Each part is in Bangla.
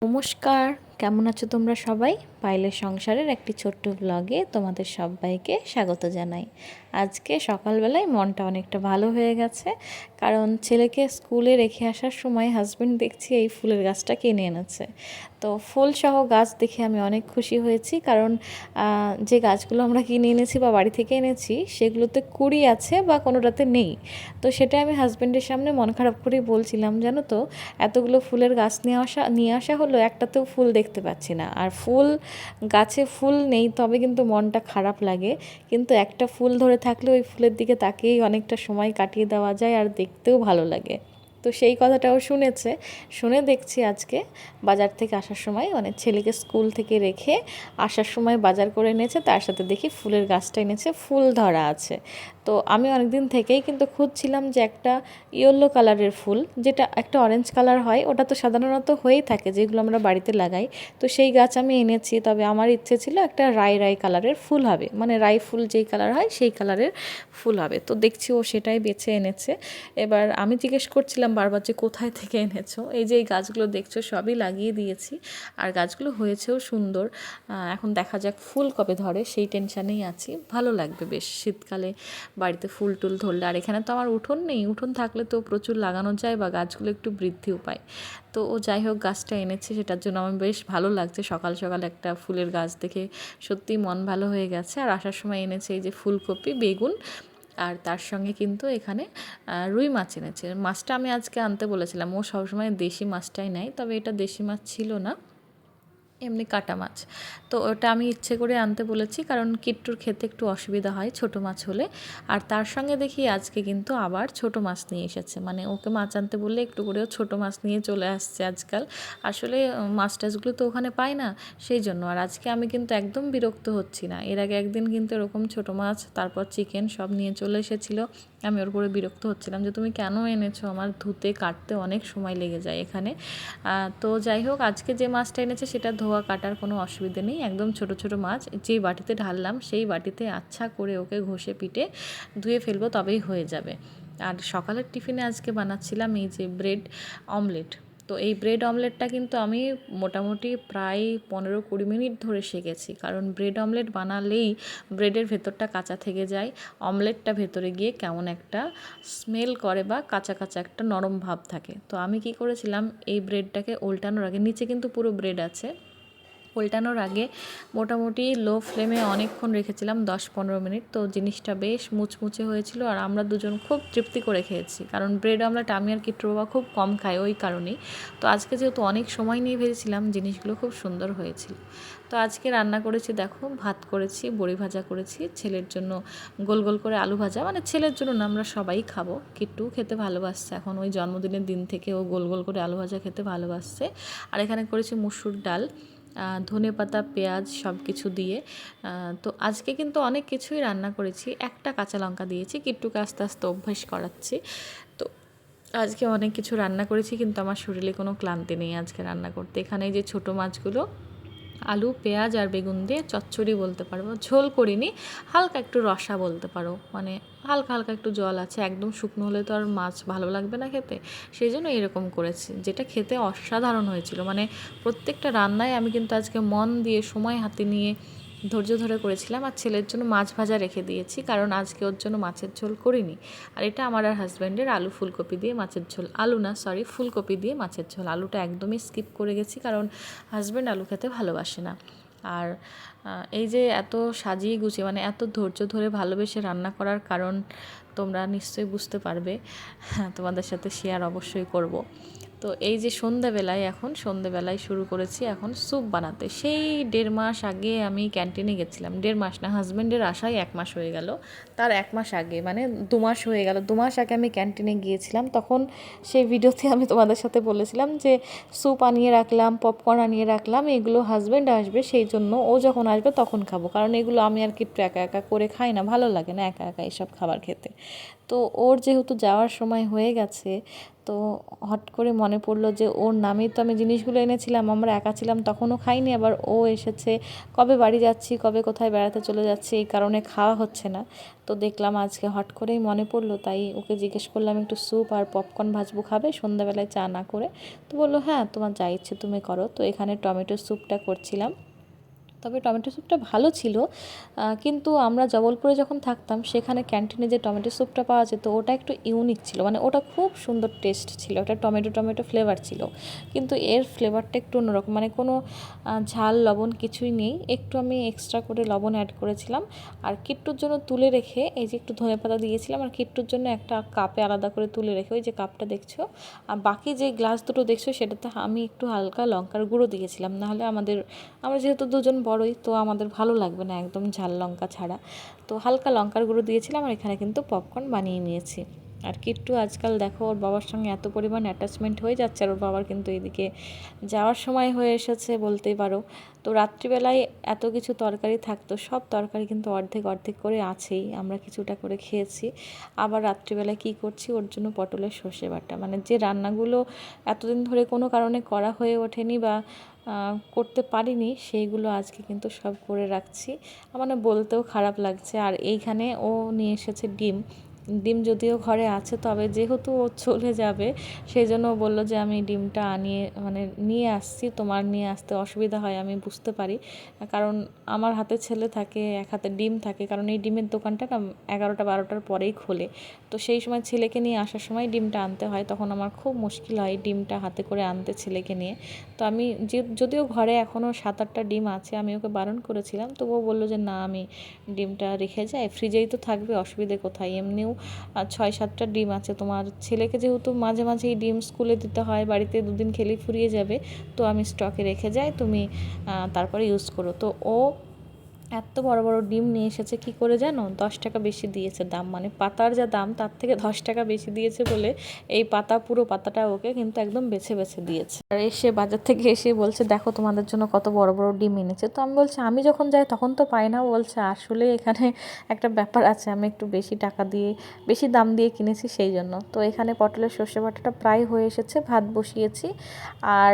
নমস্কার, কেমন আছো তোমরা সবাই? পায়েলের সংসারের একটি ছোট্ট ব্লগে তোমাদের সবাইকে স্বাগত জানাই। আজকে সকালবেলায় মনটা অনেকটা ভালো হয়ে গেছে, কারণ ছেলেকে স্কুলে রেখে আসার সময় হাজব্যান্ড দেখছি এই ফুলের গাছটা কিনে এনেছে। তো ফুলসহ গাছ দেখে আমি অনেক খুশি হয়েছি, কারণ যে গাছগুলো আমরা কিনে এনেছি বা বাড়ি থেকে এনেছি সেগুলোতে কুড়ি আছে বা কোনোটাতে নেই। তো সেটা আমি হাজব্যান্ডের সামনে মন খারাপ করেই বলছিলাম, জানো তো, এতগুলো ফুলের গাছ নিয়ে আসা হলো, একটাতেও ফুল দেখতে পাচ্ছি না। আর গাছে ফুল নেই, তবে কিন্তু মনটা খারাপ লাগে। কিন্তু একটা ফুল ধরে থাকলে ওই ফুলের দিকে তাকিয়েই অনেকটা সময় কাটিয়ে দেওয়া যায়, আর দেখতেও ভালো লাগে। তো সেই কথাটাও শুনে দেখছি আজকে বাজার থেকে আসার সময়, মানে ছেলেকে স্কুল থেকে রেখে আসার সময় বাজার করে এনেছে, তার সাথে দেখি ফুলের গাছটা এনেছে, ফুল ধরা আছে। তো আমি অনেকদিন থেকেই কিন্তু খুঁজছিলাম যে একটা ইয়েলো কালারের ফুল, যেটা একটা অরেঞ্জ কালার হয়, ওটা তো সাধারণত হয়েই থাকে যেগুলো আমরা বাড়িতে লাগাই। তো সেই গাছ আমি এনেছি, তবে আমার ইচ্ছে ছিল একটা রাই কালারের ফুল হবে, মানে রাই ফুল যেই কালার হয় সেই কালারের ফুল হবে। তো দেখছি ও সেটাই বেছে এনেছে। এবার আমি জিজ্ঞেস করছিলাম বারবার যে কোথায় থেকে এনেছো। এই যে এই গাছগুলো দেখছো সবই লাগিয়ে দিয়েছি, আর গাছগুলো হয়েছেও সুন্দর। এখন দেখা যাক ফুল কবে ধরে, সেই টেনশানেই আছি। ভালো লাগবে বেশ শীতকালে বাড়িতে ফুল টুল ধরলে। আর এখানে তো আমার উঠোন নেই, উঠোন থাকলে তো প্রচুর লাগানো যায় বা গাছগুলো একটু বৃদ্ধিও পায়। তো ও যাই হোক গাছটা এনেছে, সেটার জন্য আমার বেশ ভালো লাগছে। সকাল সকাল একটা ফুলের গাছ দেখে সত্যিই মন ভালো হয়ে গেছে। আর আসার সময় এনেছে এই যে ফুলকপি, বেগুন, আর তার সঙ্গে কিন্তু এখানে রুই মাছ এনেছে। মাছটা আমি আজকে আনতে বলেছিলাম, ও সবসময় দেশি মাছটাই নেয়, তবে এটা দেশি মাছ ছিল না, এমনি কাটা মাছ। তো ওটা আমি ইচ্ছে করে আনতে বলেছি, কারণ কিট্টুর খেতে একটু অসুবিধা হয় ছোটো মাছ হলে। আর তার সঙ্গে দেখি আজকে কিন্তু আবার ছোটো মাছ নিয়ে এসেছে, মানে ওকে মাছ আনতে বললে একটু করেও ছোটো মাছ নিয়ে চলে আসছে আজকাল। আসলে মাছ টাছগুলো তো ওখানে পায় না, সেই জন্য। আর আজকে আমি কিন্তু একদম বিরক্ত হচ্ছি না। এর আগে একদিন কিন্তু এরকম ছোটো মাছ, তারপর চিকেন সব নিয়ে চলে এসেছিলো। আমি ওর উপরে বিরক্ত হচ্ছিলাম যে তুমি কেন এনেছো, আমার ধুতে কাটতে অনেক সময় লেগে যায় এখানে। তো যাই হোক আজকে যে মাছটা এনেছে সেটা ধোয়া কাটার কোনো অসুবিধে নেই, একদম ছোট ছোট মাছ। যেই বাটিতে ঢাললাম সেই বাটিতে আচ্ছা করে ওকে ঘষে পিটে ধুয়ে ফেলবো, তবেই হয়ে যাবে। আর সকালের টিফিনে আজকে বানাচ্ছিলাম এই যে ব্রেড অমলেট। তো এই ব্রেড অমলেটটা কিন্তু আমি মোটামুটি প্রায় 15-20 মিনিট ধরে শিখেছি, কারণ ব্রেড অমলেট বানালেই ব্রেডের ভেতরটা কাঁচা থেকে যায়, অমলেটটা ভেতরে গিয়ে কেমন একটা স্মেল করে বা কাঁচা কাঁচা একটা নরম ভাব থাকে। তো আমি কি করেছিলাম, এই ব্রেডটাকে উল্টানোর আগে, নিচে কিন্তু পুরো ব্রেড আছে, উল্টানোর আগে মোটামুটি লো ফ্লেমে অনেকক্ষণ রেখেছিলাম, 10-15 মিনিট। তো জিনিসটা বেশ মুচমুচে হয়েছিল, আর আমরা দুজন খুব তৃপ্তি করে খেয়েছি, কারণ ব্রেড অমলেট আমি আর কিট্টুর বাবা খুব কম খাই ওই কারণেই। তো আজকে যেহেতু অনেক সময় নিয়ে ভেজেছিলাম, জিনিসগুলো খুব সুন্দর হয়েছিল। তো আজকে রান্না করেছি, দেখো, ভাত করেছি, বড়ি ভাজা করেছি, ছেলের জন্য গোল গোল করে আলু ভাজা, মানে ছেলের জন্য না, আমরা সবাই খাবো। কিট্টু খেতে ভালোবাসছে, এখন ওই জন্মদিনের দিন থেকে ও গোল গোল করে আলু ভাজা খেতে ভালোবাসছে। আর এখানে করেছি মুসুর ডাল, ধনেপাতা, পেঁয়াজ সব কিছু দিয়ে। তো আজকে কিন্তু অনেক কিছুই রান্না করেছি, একটা কাঁচা লঙ্কা দিয়েছি, কিট্টুকে আস্তে আস্তে অভ্যাস করাচ্ছি। তো আজকে অনেক কিছু রান্না করেছি, কিন্তু আমার শরীরে কোনো ক্লান্তি নেই আজকে রান্না করতে। এখানে এই যে ছোটো মাছগুলো আলু, পেঁয়াজ আর বেগুন দিয়ে চচ্চড়ি বলতে পারবো, ঝোল করিনি, হালকা একটু রসা বলতে পারো, মানে হালকা হালকা একটু জল আছে। একদম শুকনো হলে তো আর মাছ ভালো লাগবে না খেতে, সেই জন্য এরকম করেছি, যেটা খেতে অসাধারণ হয়েছিল। মানে প্রত্যেকটা রান্নায় আমি কিন্তু আজকে মন দিয়ে সময় হাতে নিয়ে ধৈর্য ধরে করেছিলাম। আর ছেলের জন্য মাছ ভাজা রেখে দিয়েছি, কারণ আজকে ওর জন্য মাছের ঝোল করিনি। আর এটা আমার আর হাজব্যান্ডের আলু ফুলকপি দিয়ে মাছের ঝোল, আলু না সরি ফুলকপি দিয়ে মাছের ঝোল। আলুটা একদমই স্কিপ করে গেছি, কারণ হাজব্যান্ড আলু খেতে ভালোবাসে না। আর এই যে এত সাজিয়ে গুছিয়ে, মানে এত ধৈর্য ধরে ভালোবেসে রান্না করার কারণ তোমরা নিশ্চয়ই বুঝতে পারবে, তোমাদের সাথে শেয়ার অবশ্যই করব। তো এই যে সন্ধেবেলায় শুরু করেছি এখন স্যুপ বানাতে। সেই 1.5 মাস আগে আমি ক্যান্টিনে গেছিলাম, 1.5 মাস না, হাজব্যান্ডের আসায় 1 মাস হয়ে গেল, তার 1 মাস আগে, মানে 2 মাস হয়ে গেল, 2 মাস আগে আমি ক্যান্টিনে গিয়েছিলাম। তখন সেই ভিডিওতে আমি তোমাদের সাথে বলেছিলাম যে স্যুপ আনিয়ে রাখলাম, পপকর্ন আনিয়ে রাখলাম, এগুলো হাজব্যান্ড আসবে, সেই জন্য ও যখন আসবে তখন খাবো, কারণ এগুলো আমি আর কি একটু একা একা করে খাই না, ভালো লাগে না একা একা এসব খাবার খেতে। তো ওর যেহেতু যাওয়ার সময় হয়ে গেছে, তো হট করে মনে পড়লো যে ওর নামেই তো আমি জিনিসগুলো এনেছিলাম, আমরা একা ছিলাম তখনও খাইনি, আবার ও এসেছে, কবে বাড়ি যাচ্ছি কবে কোথায় বেড়াতে চলে যাচ্ছি এই কারণে খাওয়া হচ্ছে না। তো দেখলাম আজকে হট করেই মনে পড়লো, তাই ওকে জিজ্ঞেস করলাম একটু স্যুপ আর পপকর্ন ভাজবো খাবে সন্ধ্যাবেলায় চা না করে। তো বললো হ্যাঁ তোমার যা ইচ্ছে তুমি করো। তো এখানে টমেটো স্যুপটা করছিলাম। তবে টমেটো স্যুপটা ভালো ছিল, কিন্তু আমরা জবলপুরে যখন থাকতাম সেখানে ক্যান্টিনে যে টমেটো স্যুপটা পাওয়া যেত ওটা একটু ইউনিক ছিল, মানে ওটা খুব সুন্দর টেস্ট ছিল, ওটা টমেটো টমেটো ফ্লেভার ছিল। কিন্তু এর ফ্লেভারটা একটু অন্যরকম, মানে কোনো ঝাল লবণ কিছুই নেই, একটু আমি এক্সট্রা করে লবণ অ্যাড করেছিলাম। আর কিট্টুর জন্য তুলে রেখে এই যে একটু ধনেপাতা দিয়েছিলাম, আর কিট্টুর জন্য একটা কাপে আলাদা করে তুলে রেখে ওই যে কাপটা দেখছো, আর বাকি যে গ্লাস দুটো দেখছো সেটাতে আমি একটু হালকা লঙ্কার গুঁড়ো দিয়েছিলাম, নাহলে আমরা যেহেতু দুজন বড়ই, তো আমাদের ভালো লাগবে না একদম ঝাল লঙ্কা ছাড়া। তো হালকা লঙ্কার গুঁড়ো দিয়েছিলাম, আর এখানে কিন্তু পপকর্ন বানিয়ে নিয়েছি। আর কিট্টু আজকাল দেখো ওর বাবার সঙ্গে এত পরিমাণ অ্যাটাচমেন্ট হয়ে যাচ্ছে, আর ওর বাবার কিন্তু এদিকে যাওয়ার সময় হয়ে এসেছে বলতেই পারো। তো রাত্রিবেলায় এত কিছু তরকারি থাকতো, সব তরকারি কিন্তু অর্ধেক অর্ধেক করে আছেই, আমরা কিছুটা করে খেয়েছি। আবার রাত্রিবেলায় কী করছি, ওর জন্য পটলের সর্ষে বাটা, মানে যে রান্নাগুলো এতদিন ধরে কোনো কারণে করা হয়ে ওঠেনি বা করতে পারিনি সেইগুলো আজকে কিন্তু সব করে রাখছি, মানে বলতেও খারাপ লাগছে। আর এইখানে ও নিয়ে এসেছে ডিম, ডিম যদিও ঘরে আছে, তবে যেহেতু ও চলে যাবে সেই জন্য বললো যে আমি ডিমটা নিয়ে আসছি, তোমার নিয়ে আসতে অসুবিধা হয় আমি বুঝতে পারি, কারণ আমার হাতে ছেলে থাকে, এক হাতে ডিম থাকে, কারণ এই ডিমের দোকানটা না 11টা-12টার পরেই খোলে। তো সেই সময় ছেলেকে নিয়ে আসার সময় ডিমটা আনতে হয়, তখন আমার খুব মুশকিল হয় ডিমটা হাতে করে আনতে ছেলেকে নিয়ে। তো আমি যদিও ঘরে এখনও 7-8টা ডিম আছে, আমি ওকে বারণ করেছিলাম, তো ও বললো যে না আমি ডিমটা রেখে যাই, ফ্রিজেই তো থাকবে অসুবিধে কোথায়, এমনিও 6-7টা ডিম আছে, তোমার ছেলেকে যেহেতু মাঝে মাঝে এই ডিম স্কুলে দিতে হয়, বাড়িতে দুদিন খেলেই ফুরিয়ে যাবে, তো আমি স্টকে রেখে যাই, তুমি তারপরে ইউজ করো। তো ও এত বড় বড় ডিম নিয়ে এসেছে, কি করে জানো, 10 টাকা বেশি দিয়েছে দাম, মানে পাতার যা দাম তার থেকে 10 টাকা বেশি দিয়েছে বলে এই পুরো পাতাটা ওকে কিন্তু একদম বেছে বেছে দিয়েছে। আর এসে বাজার থেকে এসে বলছে দেখো তোমাদের জন্য কত বড় বড় ডিম এনেছে। তো আমি বলছি আমি যখন যাই তখন তো পাই না। বলছে আসলে এখানে একটা ব্যাপার আছে, আমি একটু বেশি দাম দিয়ে কিনেছি সেই জন্য। তো এখানে পটলের সর্ষে বাটাটা প্রায় হয়ে এসেছে, ভাত বসিয়েছি, আর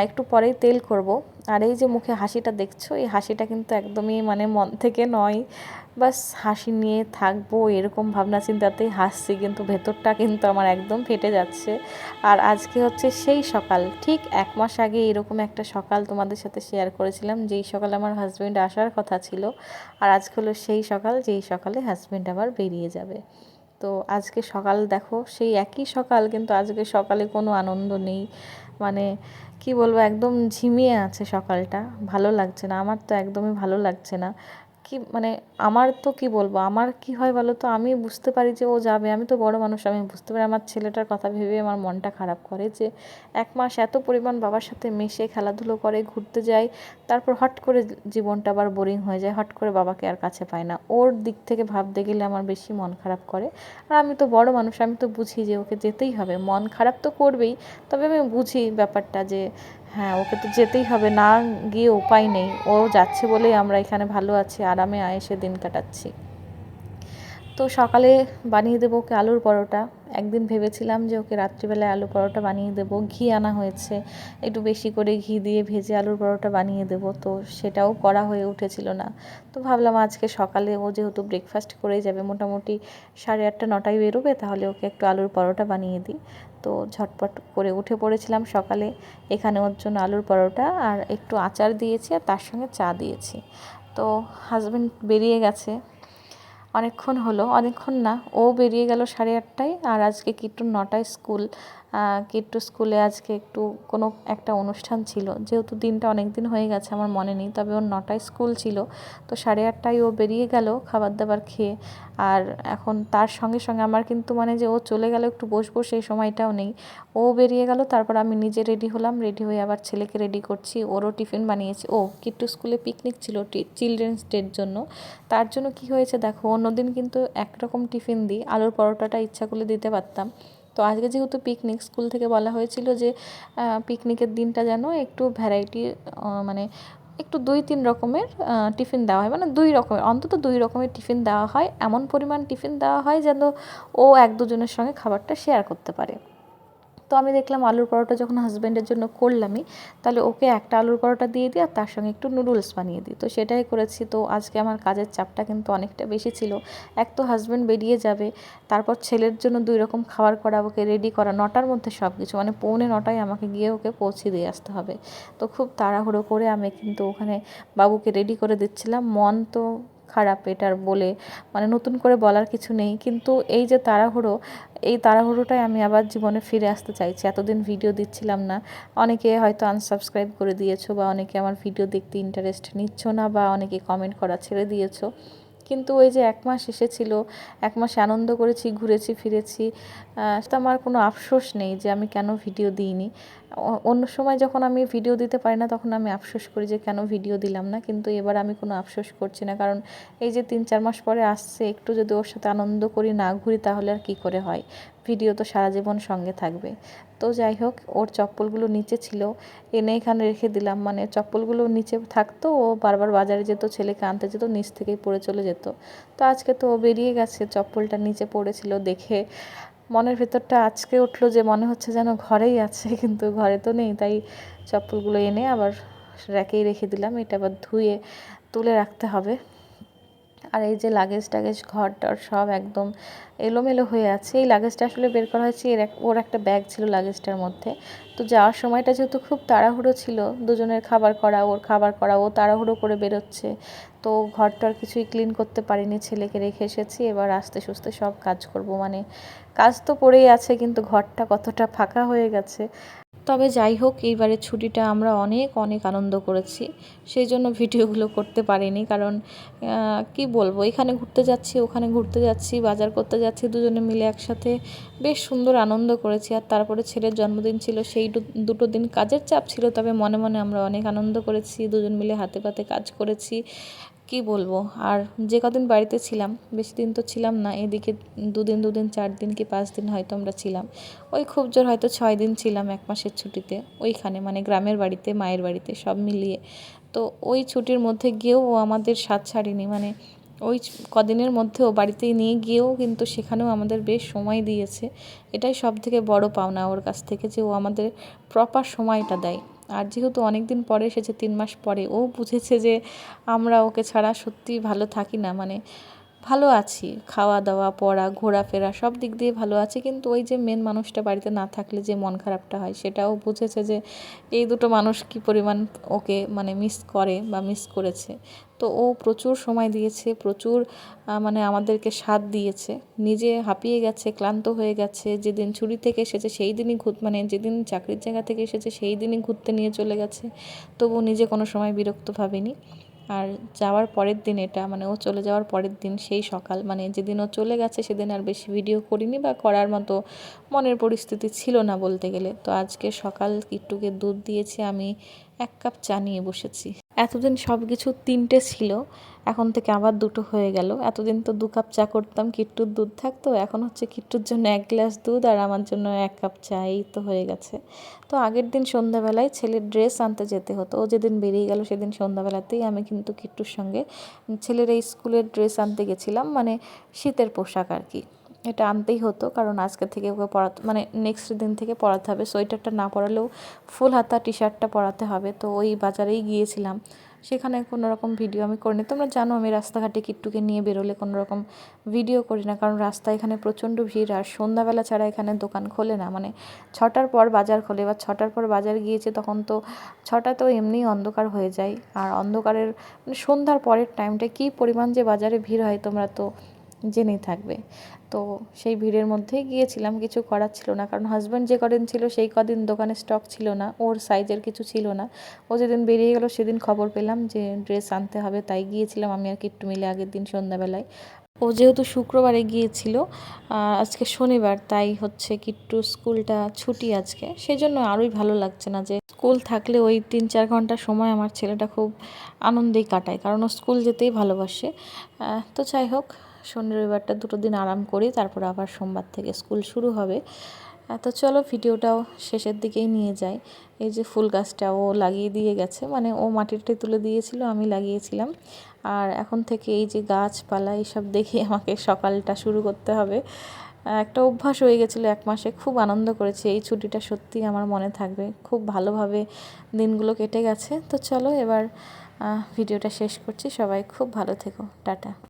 একটু পরেই তেল করব। আর এই যে মুখে হাসিটা দেখছো, এই হাসিটা কিন্তু একদমই মানে মন থেকে নয়, বাস হাসি নিয়ে থাকবো এরকম ভাবনা চিন্তাতেই হাসছি, কিন্তু ভেতরটা কিন্তু আমার একদম ফেটে যাচ্ছে। আর আজকে হচ্ছে সেই সকাল, ঠিক 1 মাস আগে এরকম একটা সকাল তোমাদের সাথে শেয়ার করেছিলাম, যেই সকালে আমার হাজব্যান্ড আসার কথা ছিল। আর আজকে হলো সেই সকাল যেই সকালে হাজব্যান্ড আবার বেরিয়ে যাবে। তো আজকে সকাল দেখো সেই একই সকাল, কিন্তু আজকে সকালে কোনো আনন্দ নেই, মানে কি বলবো, একদম ঝিমিয়ে আছে সকালটা, ভালো লাগছে না, আমার তো একদমই ভালো লাগছে না। কি মানে আমার তো কি বলবো, আমার কি হয় বলো তো, আমি বুঝতে পারি যে ও যাবে, আমি তো বড় মানুষ, আমি বুঝতে পারি, আমার ছেলেটার কথা ভেবে আমার মনটা খারাপ করে যে 1 মাস এত পরিমাণ বাবার সাথে মেশে খেলাধুলো করে ঘুরতে যায়, তারপর হট করে জীবনটা আবার বোরিং হয়ে যায়, হট করে বাবাকে আর কাছে পায় না, ওর দিক থেকে ভাবতে গেলে আমার বেশি মন খারাপ করে। আর আমি তো বড় মানুষ, আমি তো বুঝি যে ওকে যেতেই হবে, মন খারাপ তো করবেই, তবে আমি বুঝি ব্যাপারটা যে হ্যাঁ ওকে তো যেতেই হবে, না গিয়ে উপায় নেই, ও যাচ্ছে বলেই আমরা এখানে ভালো আছি, আরামে আয়েসে দিন কাটাচ্ছি। তো সকালে বানিয়ে দেবো ওকে আলুর পরোটা, একদিন ভেবেছিলাম যে ওকে রাত্রিবেলায় আলু পরোটা বানিয়ে দেবো, ঘি আনা হয়েছে, একটু বেশি করে ঘি দিয়ে ভেজে আলুর পরোটা বানিয়ে দেবো, তো সেটাও করা হয়ে উঠেছিল না। তো ভাবলাম আজকে সকালে ও যেহেতু ব্রেকফাস্ট করেই যাবে, মোটামুটি 8:30-9টায় বেরোবে, তাহলে ওকে একটু আলুর পরোটা বানিয়ে দিই। তো ঝটপট করে উঠে পড়েছিলাম সকালে, এখানে ওর জন্য আলুর পরোটা আর একটু আচার দিয়েছি, আর তার সঙ্গে চা দিয়েছি। তো হাজব্যান্ড বেরিয়ে গেছে অনেকক্ষণ হলো, অনেকক্ষণ না, ও বেরিয়ে গেল 8:30টায়, আর আজকে কিট্টুর 9টায় স্কুল। কিট্টু স্কুলে আজকে একটু কোনো একটা অনুষ্ঠান ছিল, যেহেতু দিনটা অনেক দিন হয়ে গেছে আমার মনে নেই, তবে ওর 9টায় স্কুল ছিল। তো 8:30টায় ও বেরিয়ে গেল খাবার দাবার খেয়ে। আর এখন তার সঙ্গে সঙ্গে আমার কিন্তু মানে যে ও চলে গেল একটু বসবো সেই সময়টাও নেই, ও বেরিয়ে গেল, তারপর আমি নিজে রেডি হলাম, রেডি হয়ে আবার ছেলেকে রেডি করছি, ওরও টিফিন বানিয়েছি। কিট্টু স্কুলে পিকনিক ছিল চিলড্রেন্স ডের জন্য, তার জন্য কি হয়েছে দেখো, অন্যদিন কিন্তু একরকম টিফিন দিই, আলুর পরোটাটা ইচ্ছা করলে দিতে পারতাম, তো আজকে যেহেতু পিকনিক, স্কুল থেকে বলা হয়েছিল যে পিকনিকের দিনটা যেন একটু ভ্যারাইটি, মানে একটু 2-3 রকমের টিফিন দেওয়া হয়, মানে 2 রকমের, অন্তত 2 রকমের টিফিন দেওয়া হয়। এমন পরিমাণ টিফিন দেওয়া হয় যেন ও 1-2 জনের সঙ্গে খাবারটা শেয়ার করতে পারে। তো আমি দেখলাম আলুর পরোটা যখন হাজব্যান্ডের জন্য করলামই, তাহলে ওকে একটা আলুর পরোটা দিয়ে দিই আর তার সঙ্গে একটু নুডলস বানিয়ে দিই। তো সেটাই করেছি। তো আজকে আমার কাজের চাপটা কিন্তু অনেকটা বেশি ছিল। এক তো হাজব্যান্ড বেরিয়ে যাবে, তারপর ছেলের জন্য 2 রকম খাবার করা, ওকে রেডি করা, 9টার মধ্যে সব কিছু, মানে 9:45 আমাকে গিয়ে ওকে পৌঁছে দিয়ে আসতে হবে। তো খুব তাড়াহুড়ো করে আমি কিন্তু ওখানে বাবুকে রেডি করে দিচ্ছিলাম। মন তো খারাপ এটার বলে, মানে নতুন করে বলার কিছু নেই, কিন্তু এই যে তাড়াহুড়ো, এই তাড়াহুড়োটাই আমি আবার জীবনে ফিরে আসতে চাইছি। এতদিন ভিডিও দিচ্ছিলাম না, অনেকে হয়তো আনসাবস্ক্রাইব করে দিয়েছো, বা অনেকে আমার ভিডিও দেখতে ইন্টারেস্ট নিচ্ছ না, বা অনেকে কমেন্ট করা ছেড়ে দিয়েছো। কিন্তু ওই যে 1 মাস এসেছিল, 1 মাস আনন্দ করেছি, ঘুরেছি ফিরেছি, তো আমার কোনো আফসোস নেই যে আমি কেন ভিডিও দিইনি। অন্য সময় যখন আমি ভিডিও দিতে পারি না তখন আমি আফসোস করি যে কেন ভিডিও দিলাম না, কিন্তু এবার আমি কোনো আফসোস করছি না। কারণ এই যে 3-4 মাস পরে আসছে, একটু যদি ওর সাথে আনন্দ করি, না ঘুরি, তাহলে আর কী করে হয়? ভিডিও তো সারা জীবন সঙ্গে থাকবে। তো যাই হোক, ওর চপ্পলগুলো নিচে ছিল, এনে এখানে রেখে দিলাম। মানে চপ্পলগুলো নিচে থাকতো, ও বারবার বাজারে যেত, ছেলেকে আনতে যেত, নিচ থেকেই পড়ে চলে যেত। তো আজকে তো ও বেরিয়ে গেছে, চপ্পলটা নিচে পড়েছিল দেখে মনের ভেতরটা আজকে উঠলো যে মনে হচ্ছে যেন ঘরেই আছে, কিন্তু ঘরে তো নেই। তাই চপ্পলগুলো এনে আবার র্যাকেই রেখে দিলাম। এটা আবার ধুয়ে তুলে রাখতে হবে। আর এই যে লাগেজ টাগেজ, ঘর টর সব একদম এলোমেলো হয়ে আছে। এই লাগেজটা আসলে বের করা হয়েছে, ওর একটা ব্যাগ ছিল লাগেজটার মধ্যে। তো যাওয়ার সময়টা যেহেতু খুব তাড়াহুড়ো ছিল, দুজনের খাবার করা, ওর খাবার করা, ও তাড়াহুড়ো করে বেরোচ্ছে, তো ঘর টর কিছুই ক্লিন করতে পারিনি, ছেলেকে রেখে এসেছি। এবার আস্তে সুস্তে সব কাজ করব, মানে কাজ তো পড়েই আছে, কিন্তু ঘরটা কতটা ফাঁকা হয়ে গেছে। তবে যাই হোক, এইবারের ছুটিটা আমরা অনেক অনেক আনন্দ করেছি, সেই জন্য ভিডিওগুলো করতে পারিনি। কারণ কি বলবো, এখানে ঘুরতে যাচ্ছি, ওখানে ঘুরতে যাচ্ছি, বাজার করতে যাচ্ছি, দুজনে মিলে একসাথে বেশ সুন্দর আনন্দ করেছি। আর তারপরে ছেলের জন্মদিন ছিল, সেই দুটো দিন কাজের চাপ ছিল, তবে মনে মনে আমরা অনেক আনন্দ করেছি, দুজন মিলে হাতে পাতে কাজ করেছি। কি বলবো, আর যে কদিন বাড়িতে ছিলাম, বেশি দিন তো ছিলাম না, এদিকে 2 দিন 4 দিন কি 5 দিন হয়তো আমরা ছিলাম, ওই খুব জোর হয়তো 6 দিন ছিলাম 1 মাসের ছুটিতে ওইখানে, মানে গ্রামের বাড়িতে, মায়ের বাড়িতে সব মিলিয়ে। তো ওই ছুটির মধ্যে গিয়েও ও আমাদের সাথ ছাড়েনি, মানে ওই কদিনের মধ্যেও বাড়িতে নিয়ে গিয়েও কিন্তু সেখানেও আমাদের বেশ সময় দিয়েছে। এটাই সব থেকে বড় পাওনা ওর কাছ থেকে, যে ও আমাদের প্রপার সময়টা দেয়। আর যেহেতু অনেক দিন পরে এসেছে, 3 মাস পরে, ও বুঝেছে যে আমরা ওকে ছাড়া সত্যিই ভালো থাকি না, মানে ভালো আছি, খাওয়া দাওয়া, পড়া, ঘোরাফেরা সব দিক দিয়ে ভালো আছি, কিন্তু ওই যে মেন মানুষটা বাড়িতে না থাকলে যে মন খারাপটা হয়, সেটাও বুঝেছে যে এই দুটো মানুষ কী পরিমাণ ওকে মানে মিস করে বা মিস করেছে। তো ও প্রচুর সময় দিয়েছে, প্রচুর মানে আমাদেরকে সাথ দিয়েছে। নিজে হাঁপিয়ে গেছে, ক্লান্ত হয়ে গেছে, যেদিন ছুটি থেকে এসেছে সেই দিনই মানে যেদিন চাকরির জায়গা থেকে এসেছে সেই দিনই ঘুরতে নিয়ে চলে গেছে, তবু নিজে কোনো সময় বিরক্ত ভাবেনি। আর যাওয়ার পরের দিন, এটা মানে ও চলে যাওয়ার পরের দিন সেই সকাল, মানে যেদিন ও চলে গেছে সেদিন আর বেশি ভিডিও করিনি, বা করার মতো মনের পরিস্থিতি ছিল না বলতে গেলে। তো আজকে সকাল কিট্টুকে দুধ দিয়েছি, আমি 1 কাপ চা নিয়ে বসেছি। এতদিন সব কিছু 3টে ছিল, এখন থেকে আবার 2টো হয়ে গেল। এতদিন তো 2 কাপ চা করতাম, কিট্টুর দুধ থাকতো, এখন হচ্ছে কিট্টুর জন্য 1 গ্লাস দুধ আর আমার জন্য 1 কাপ চা, এই তো হয়ে গেছে। তো আগের দিন সন্ধ্যাবেলায় ছেলের ড্রেস আনতে যেতে হতো, ও যেদিন বেরিয়ে গেল সেদিন সন্ধ্যাবেলাতেই আমি কিন্তু কিট্টুর সঙ্গে ছেলের এই স্কুলের ড্রেস আনতে গেছিলাম, মানে শীতের পোশাক আর কি। এটা আনতেই হতো, কারণ আজকে থেকে ওকে পরাতে, মানে নেক্সট দিন থেকে পরাতে হবে, সোয়েটারটা না পরালেও ফুল হাতা টি শার্টটা পরাতে হবে। তো ওই বাজারেই গিয়েছিলাম, সেখানে কোনো রকম ভিডিও আমি করিনি। তোমরা জানো আমি রাস্তাঘাটে কিট্টুকে নিয়ে বেরোলে কোনো রকম ভিডিও করি না, কারণ রাস্তা এখানে প্রচণ্ড ভিড়, আর সন্ধ্যাবেলা ছাড়া এখানে দোকান খোলে না, মানে 6টার পর বাজার খোলে। এবার 6টার পর বাজার গিয়েছে, তখন তো 6টা তো এমনিই অন্ধকার হয়ে যায়, আর অন্ধকারের মানে সন্ধ্যার পরের টাইমটা কী পরিমাণ যে বাজারে ভিড় হয় তোমরা তো জেনেই থাকবে। তো সেই ভিড়ের মধ্যেই গিয়েছিলাম, কিছু করার ছিল না, কারণ হাজব্যান্ড যে কদিন ছিল সেই কদিন দোকানে স্টক ছিল না, ওর সাইজের কিছু ছিল না। ও যেদিন বেরিয়ে গেল সেদিন খবর পেলাম যে ড্রেস আনতে হবে, তাই গিয়েছিলাম আমি আর কিট্টু মিলে আগের দিন সন্ধ্যাবেলায়। ও যেহেতু শুক্রবারে গিয়েছিল, আজকে শনিবার, তাই হচ্ছে কিট্টু স্কুলটা ছুটি আজকে, সেই জন্য আরোই ভালো লাগছে না যে স্কুল থাকলে ওই 3-4 ঘন্টা সময় আমার ছেলেটা খুব আনন্দেই কাটায়, কারণ ও স্কুল যেতেই ভালোবাসে। তো যাই হোক, শনি রবিবারটা 2টো দিন আরাম করি, তারপর আবার সোমবার থেকে স্কুল শুরু হবে। তো চলো ভিডিওটাও শেষের দিকেই নিয়ে যাই। এই যে ফুল গাছটা ও লাগিয়ে দিয়ে গেছে, মানে ও মাটিটাই তুলে দিয়েছিল, আমি লাগিয়েছিলাম। আর এখন থেকে এই যে গাছপালা এইসব দেখে আমাকে সকালটা শুরু করতে হবে। একটা অভ্যাস হয়ে গেছিলো 1 মাসে, খুব আনন্দ করেছি। এই ছুটিটা সত্যিই আমার মনে থাকবে, খুব ভালোভাবে দিনগুলো কেটে গেছে। তো চলো এবার ভিডিওটা শেষ করছি, সবাই খুব ভালো থেকো, টাটা।